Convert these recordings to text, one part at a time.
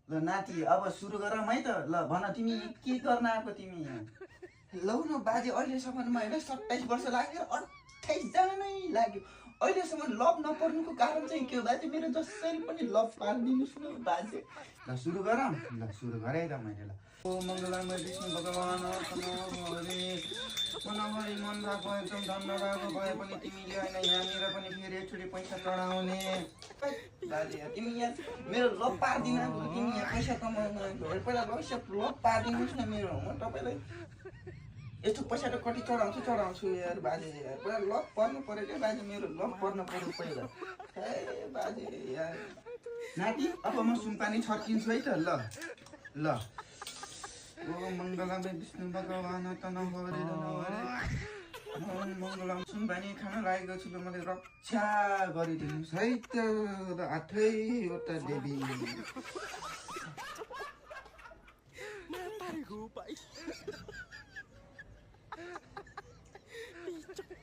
ल नाति अब सुरु गरौँ है त। ल भन तिमी के गर्न आएको तिमी यहाँ? लौ न बाजे, अहिलेसम्ममा होइन 27 वर्ष लाग्यो, 28 जान नै लाग्यो। अहिलेसम्म लभ नपर्नुको कारण चाहिँ के हो बाजे? मेरो जसरी पनि लभ पारिदिनुहोस् न बाजे। ल सुरु गरौँ। ल सुरु गरेँ त मैले। ल ओ मङ्गलमय विष्णु भगवान मनभरि मन भएको एकदम धन्न भएको भए पनि तिमीले होइन यहाँनिर पनि फेरि एकचोटि पैसा चढाउने बाजे। तिमी यहाँ मेरो लभ पारिदिन, तिमी यहाँ पैसा कमाउनु पहिला भविष्य लभ पारिदिनुहोस् न मेरो। म तपाईँलाई यस्तो पैसा त कति चढाउँछु यार बाजे। यार पहिला लभ पर्नु पऱ्यो क्या बाजे, मेरो लभ पर्नु पऱ्यो पहिला। ए बाजे यार नाति अब म सुनपानी छर्किन्छु है त। ल ल ओ मङ्गलमय विष्णु भगवान त नहरे मङ्गलम। सुनपानी खान लागेको छु, मलाई रक्षा गरिदिनुहोस् है त आठैवटा देवी।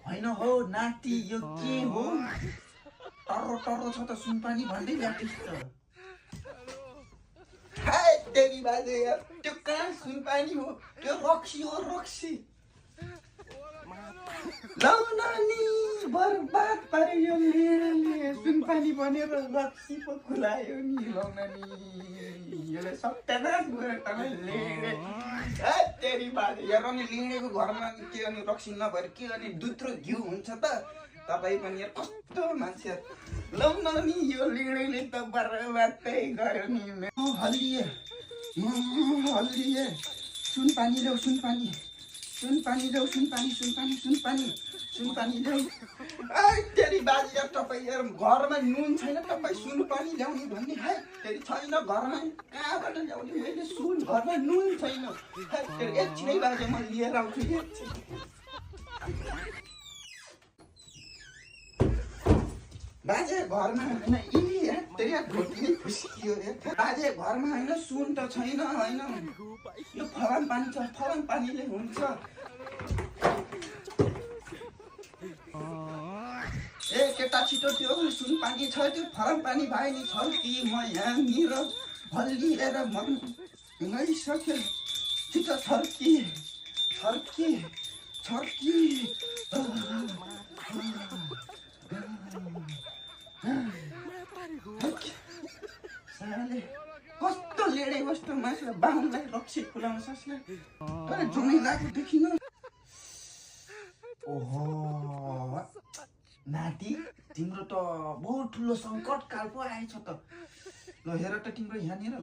होइन हौ नाति, यो के हो? टर्रो टर्रो छ त सुनपानी भन्दै ल्याटिस् त। हाय देवी बाजे यार, त्यो कहाँ सुनपानी हो? त्यो रक्सी हो, रक्सी। लौ नानी बर्बाद पार्यो यो लिएर सुनपानी बनेर रक्सी पो खुलायो नि। लौ नानी यसले सत्यानाश गरेर लिँडे तेरी बाजे यार। अनि लिँडेको घरमा के अनि रक्सी नभएर के अनि दुध र घिउ हुन्छ त? तपाईँ पनि यार कस्तो मान्छे। लौ नानी यो लिँडेले त बर्बादै गयो नि। हल्लिए हल्लिए सुनपानी ल्याऊ, सुनपानी सुनपानी ल्याऊ, सुनपानी ल्याऊ। तेरी बाजे यार, तपाईँ यार घरमा नुन छैन, तपाईँ सुनपानी ल्याउने भन्ने। है तेरी छैन घरमा, कहाँबाट ल्याउने? मैले सुन घरमा नुन छैन। एकछिनै बाजे म लिएर आउँछु एकछिन। बाजे घरमा होइन, तेरी ढोटी नै फुस्कियो बाजे घरमा होइन, सुन त छैन होइन। यो फलाम पानी छ, फलाम पानीले हुन्छ। ए केटा छिटो त्यो सुन पानी छ, त्यो फलाम पानी भए नि छर्की म यहाँनिर हल्लिएर मर्नुसक्यो। छिटो छर्की छर्की छर्की। साले कस्तो लेडे कस्तो मान्छे बाहुनलाई रक्सी खुलाउन सक्छ। तर जुनै लागेको देखिन। ओहो नाति, तिम्रो त बहुत ठुलो सङ्कट काल पो आएछ त। ल हेर त तिम्रो यहाँनिर